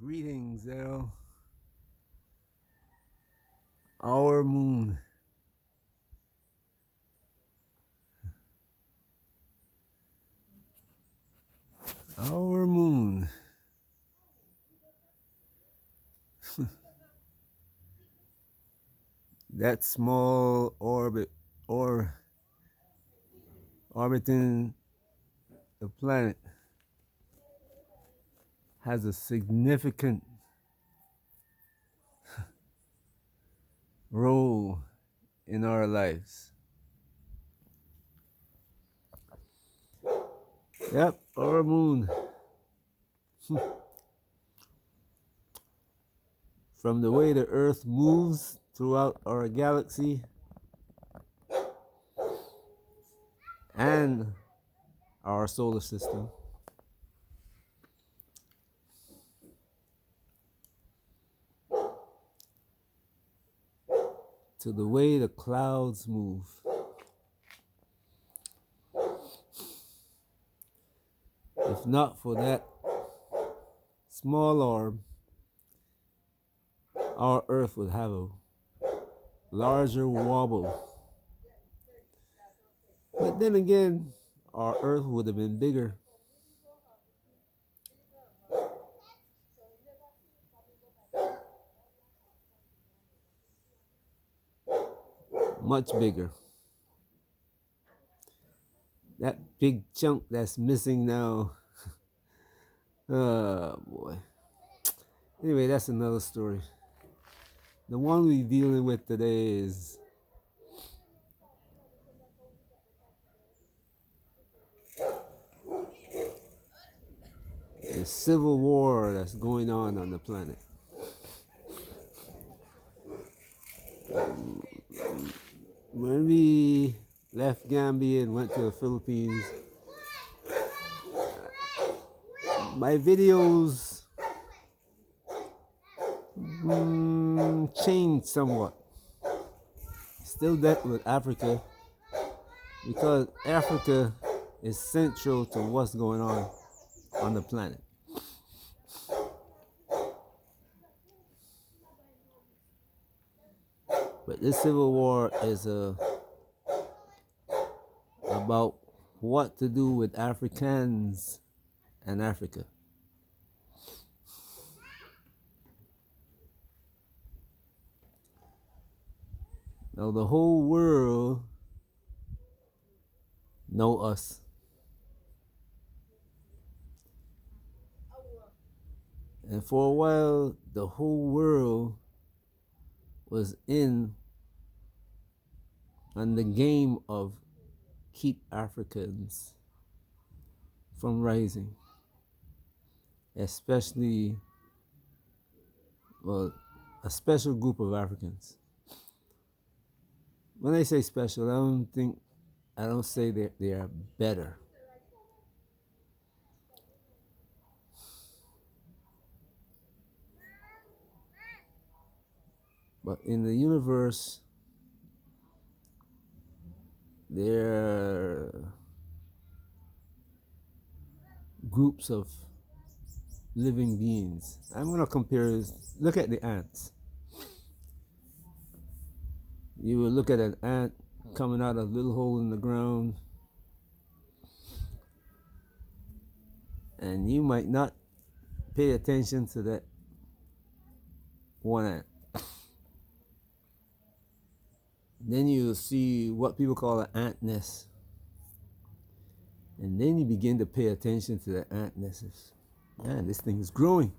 Greetings, Zero. Our moon. Our moon. That small orbit or orbiting the planet has a significant role in our lives. Yep, our moon. From the way the Earth moves throughout our galaxy and our solar system, to the way the clouds move. If not for that small orb, our Earth would have a larger wobble. But then again, our Earth would have been bigger. Much bigger. That big chunk that's missing now. Oh boy. Anyway, that's another story. The one we're dealing with today is the civil war that's going on the planet. When we left Gambia and went to the Philippines, my videos changed somewhat. Still dealt with Africa because Africa is central to what's going on the planet. But this civil war is about what to do with Africans and Africa. Now the whole world know us. And for a while, the whole world was in on the game of keep Africans from rising, especially, well, a special group of Africans. When I say special, I don't say they are better. But in the universe, there are groups of living beings. I'm going to compare, look at the ants. You will look at an ant coming out of a little hole in the ground, and you might not pay attention to that one ant. Then you see what people call an ant nest. And then you begin to pay attention to the ant nests. Man, this thing is growing.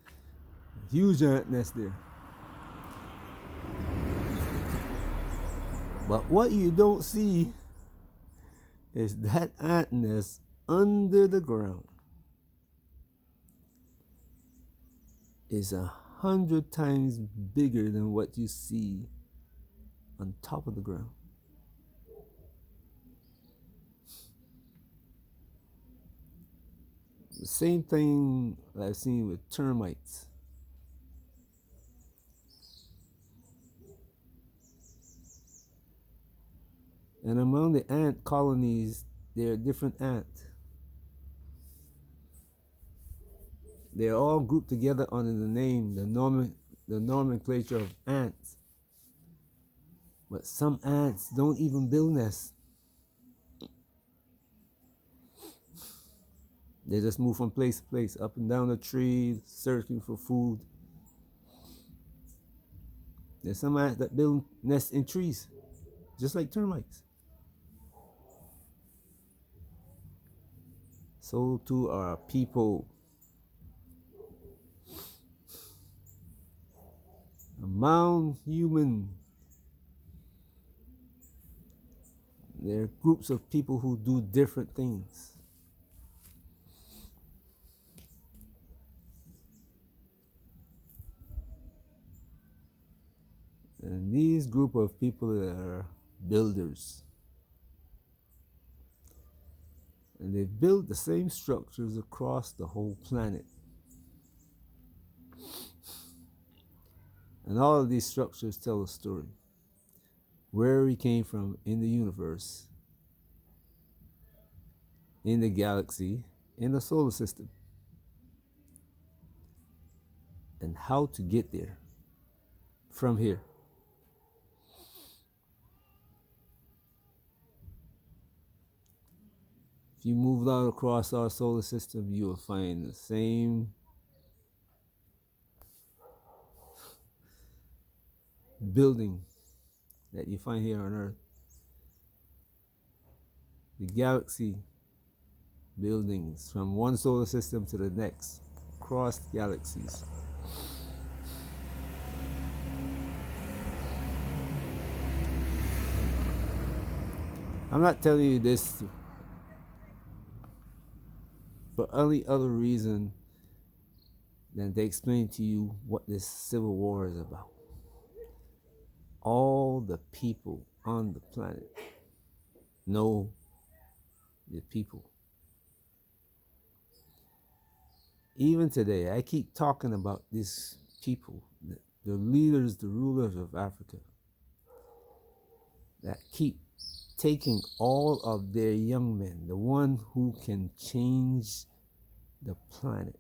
A huge ant nest there. But what you don't see is that ant nest under the ground is 100 times bigger than what you see on top of the ground. The same thing I've seen with termites. And among the ant colonies, there are different ants. They're all grouped together under the name, the nomenclature of ants. But some ants don't even build nests. They just move from place to place, up and down the tree, searching for food. There's some ants that build nests in trees, just like termites. So too are people. Among human, there are groups of people who do different things. And these group of people are builders. And they build the same structures across the whole planet. And all of these structures tell a story. Where we came from in the universe, in the galaxy, in the solar system, and how to get there from here. If you move out across our solar system, you will find the same building that you find here on Earth. The galaxy buildings from one solar system to the next, across galaxies. I'm not telling you this for any other reason than to explain to you what this civil war is about. All the people on the planet know the people. Even today, I keep talking about these people, the leaders, the rulers of Africa, that keep taking all of their young men, the one who can change the planet,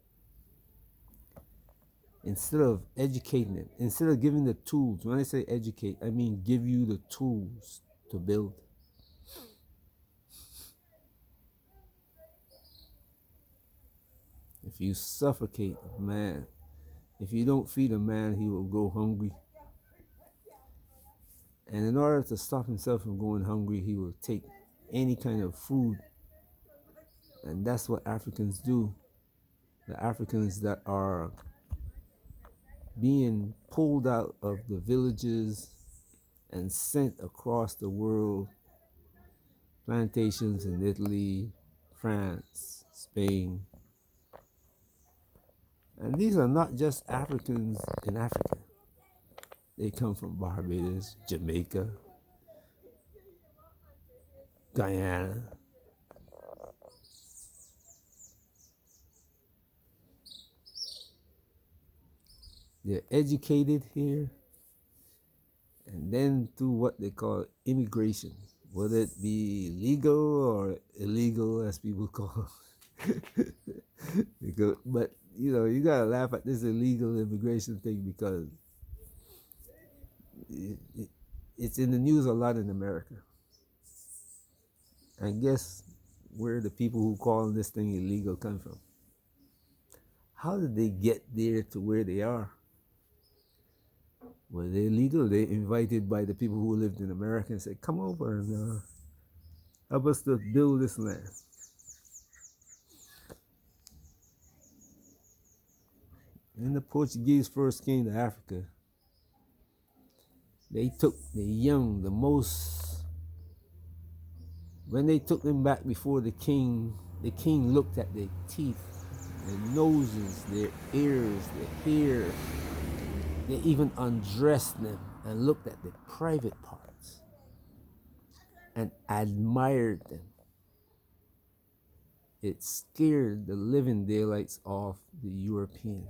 instead of educating them, instead of giving the tools. When I say educate, I mean give you the tools to build. If you suffocate a man, if you don't feed a man, he will go hungry. And in order to stop himself from going hungry, he will take any kind of food. And that's what Africans do. The Africans that are being pulled out of the villages and sent across the world, plantations in Italy, France, Spain. And these are not just Africans in Africa. They come from Barbados, Jamaica, Guyana. They're educated here, and then through what they call immigration, whether it be legal or illegal, as people call it. But you gotta laugh at this illegal immigration thing because it's in the news a lot in America. And guess where the people who call this thing illegal come from? How did they get there to where they are? Were they illegal? They invited by the people who lived in America and said, come over and help us to build this land. When the Portuguese first came to Africa, they took the young, when they took them back before the king looked at their teeth, their noses, their ears, their hair. They even undressed them and looked at their private parts and admired them. It scared the living daylights off the European.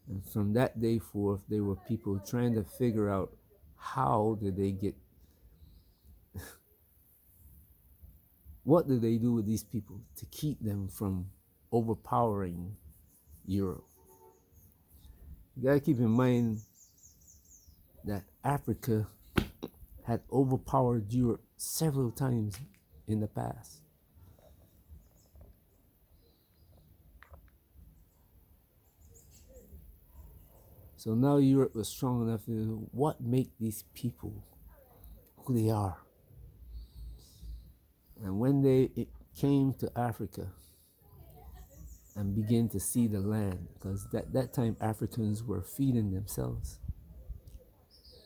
And from that day forth, there were people trying to figure out how did they get What do they do with these people to keep them from overpowering Europe? You gotta keep in mind that Africa had overpowered Europe several times in the past. So now Europe was strong enough to what make these people who they are. And when they came to Africa and began to see the land, because that time Africans were feeding themselves.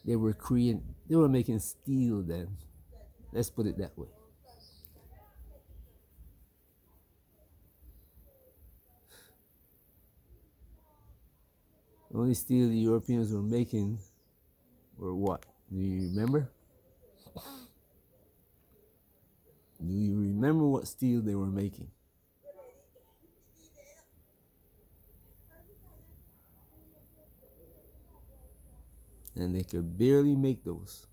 They were making steel then. Let's put it that way. The only steel the Europeans were making were what? Do you remember? Do you remember what steel they were making? And they could barely make those.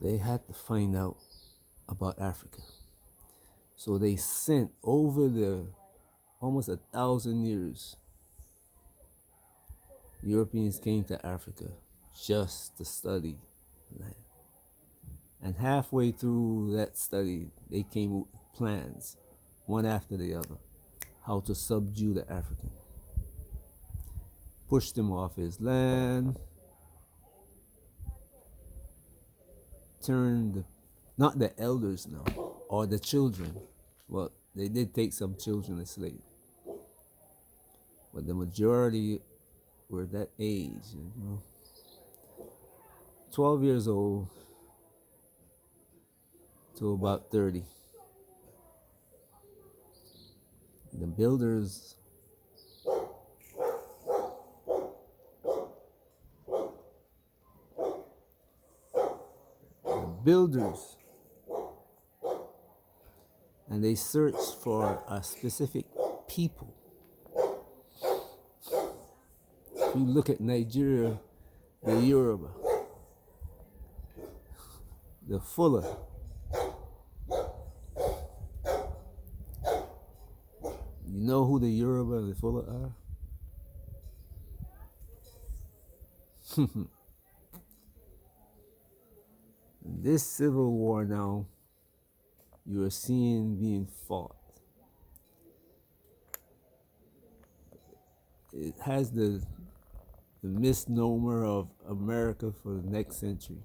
They had to find out about Africa. So they sent over the almost 1,000 years, Europeans came to Africa just to study land. And halfway through that study, they came with plans, one after the other, how to subdue the African. Pushed him off his land, turned not the elders now, or the children. Well, they did take some children as slaves, but the majority were that age, 12 years old to about 30. The builders builders and they searched for a specific people. If you look at Nigeria, the Yoruba, the Fuller, you know who the Yoruba and the Fuller are? This civil war now, you are seeing being fought. It has the misnomer of America for the next century.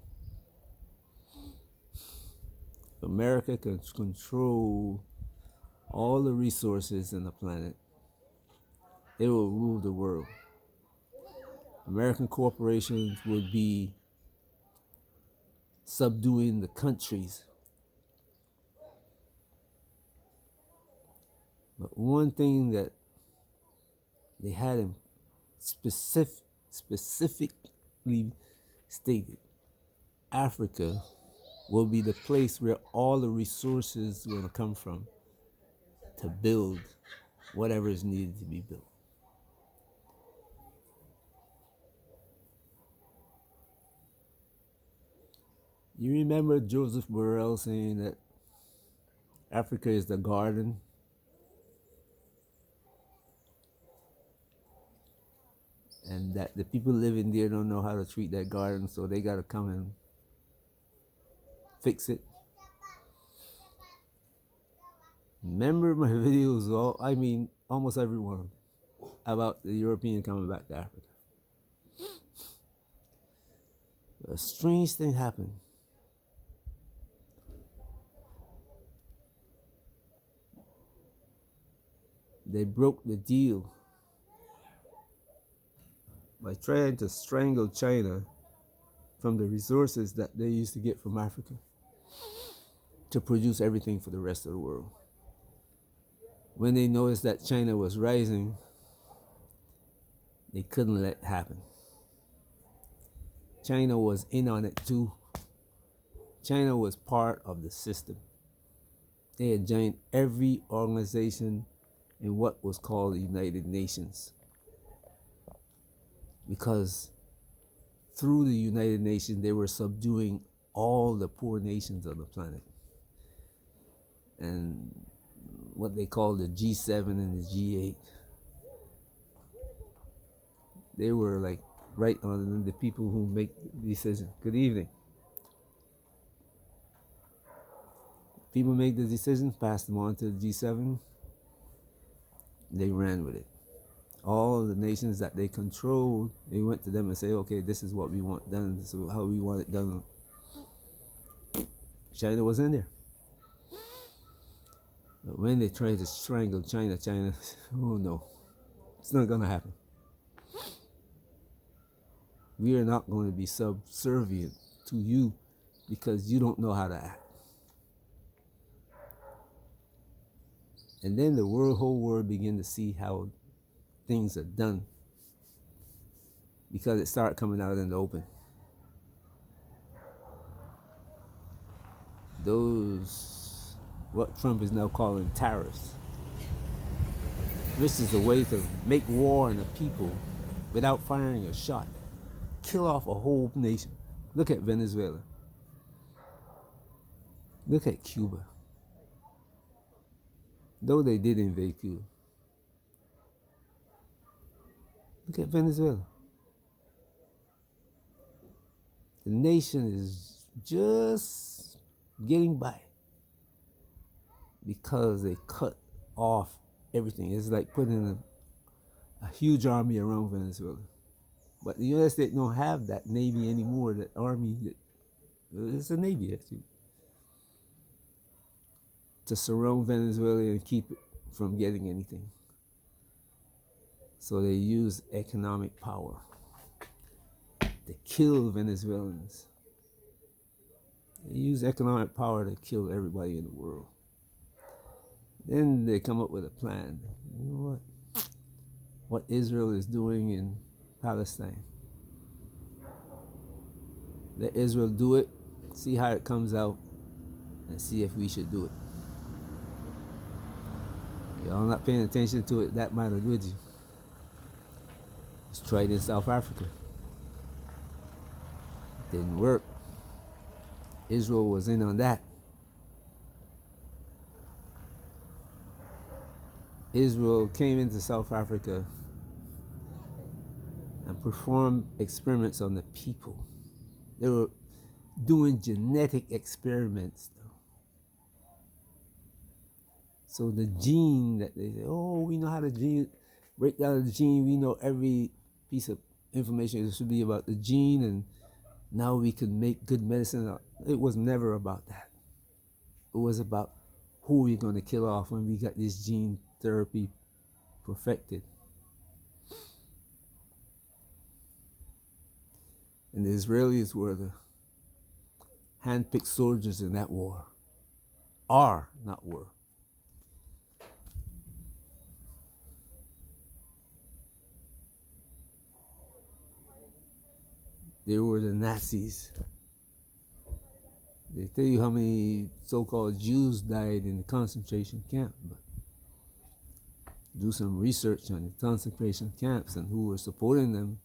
America can control all the resources in the planet. It will rule the world. American corporations would be subduing the countries. But one thing that they had specifically stated, Africa will be the place where all the resources will come from to build whatever is needed to be built. You remember Joseph Borrell saying that Africa is the garden? And that the people living there don't know how to treat that garden, so they got to come and fix it. Remember my videos, almost every one, about the European coming back to Africa. A strange thing happened. They broke the deal by trying to strangle China from the resources that they used to get from Africa to produce everything for the rest of the world. When they noticed that China was rising, they couldn't let it happen. China was in on it too. China was part of the system. They had joined every organization in what was called the United Nations. because through the United Nations they were subduing all the poor nations on the planet. And what they call the G7 and the G8, they were like right on the people who make decisions. Good evening. People make the decisions, pass them on to the G7, they ran with it. All the nations that they controlled, they went to them and say, okay, this is what we want done, this is how we want it done. China was in there. But when they tried to strangle China, oh no, it's not gonna happen. We are not going to be subservient to you because you don't know how to act. And then the whole world began to see how things are done because it started coming out in the open. Those, what Trump is now calling tariffs, this is a way to make war on the people without firing a shot, kill off a whole nation. Look at Venezuela. Look at Cuba. Though they did invade Cuba. Look at Venezuela. The nation is just getting by because they cut off everything. It's like putting a huge army around Venezuela. But the United States don't have that navy anymore, that army. It's a navy, actually, to surround Venezuela and keep it from getting anything. So they use economic power to kill Venezuelans. They use economic power to kill everybody in the world. Then they come up with a plan. You know what Israel is doing in Palestine. Let Israel do it, see how it comes out, and see if we should do it. Y'all not paying attention to it that much, would you? It's tried in South Africa. Didn't work. Israel was in on that. Israel came into South Africa and performed experiments on the people. They were doing genetic experiments, though. So the gene that they say, oh, we know how to break down the gene. We know every piece of information should be about the gene, and now we can make good medicine. It was never about that. It was about who we're going to kill off when we got this gene therapy perfected. And the Israelis were the hand-picked soldiers in that war. Are, not were. They were the Nazis. They tell you how many so-called Jews died in the concentration camp, but do some research on the concentration camps and who were supporting them,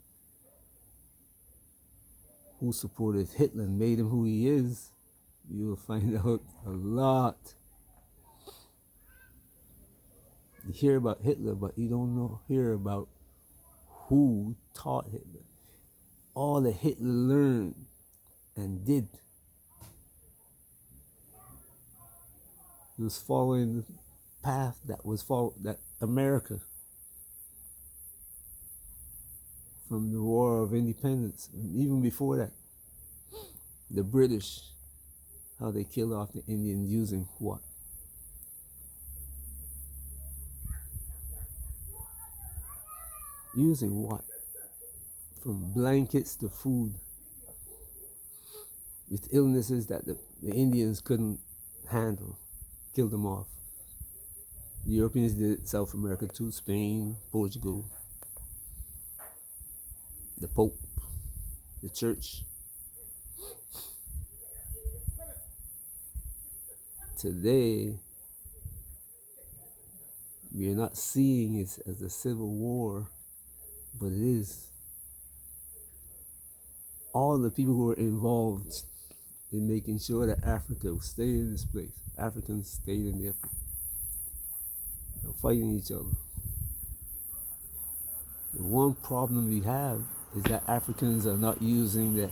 who supported Hitler and made him who he is, you will find out a lot. You hear about Hitler, but you don't hear about who taught Hitler. All that Hitler learned and did, he was following the path that America, from the War of Independence, even before that, the British, how they killed off the Indians using what? Using what? From blankets to food, with illnesses that the Indians couldn't handle, killed them off. The Europeans did it, South America too, Spain, Portugal, the Pope, the church. Today, we are not seeing it as a civil war, but it is. all the people who were involved in making sure that Africa would stay in this place. Africans stayed in their place, fighting each other. The one problem we have is that Africans are not using that.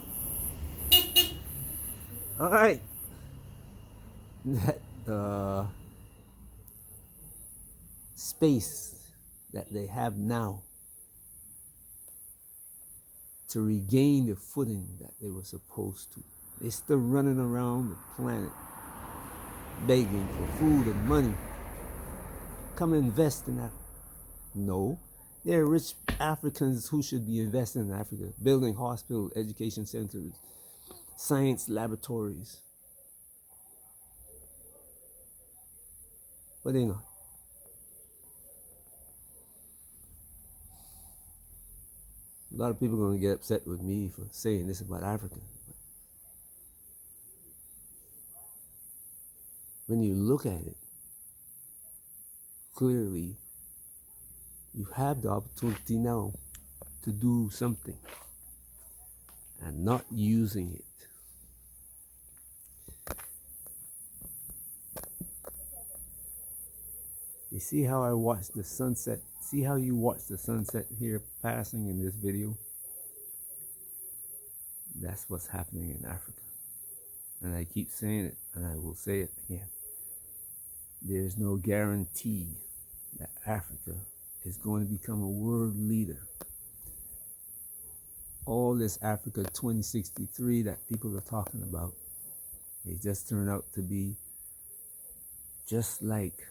All right, that space that they have now to regain the footing that they were supposed to. They're still running around the planet begging for food and money. Come invest in Africa. No, they're rich Africans who should be investing in Africa, building hospitals, education centers, science laboratories. But they're not. A lot of people are going to get upset with me for saying this about Africa. When you look at it, clearly, you have the opportunity now to do something and not using it. You see how I watch the sunset? See how you watch the sunset here passing in this video? That's what's happening in Africa. And I keep saying it, and I will say it again. There's no guarantee that Africa is going to become a world leader. All this Africa 2063 that people are talking about, they just turn out to be just like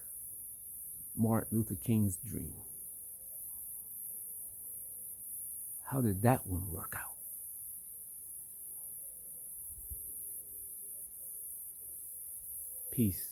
Martin Luther King's dream. How did that one work out? Peace.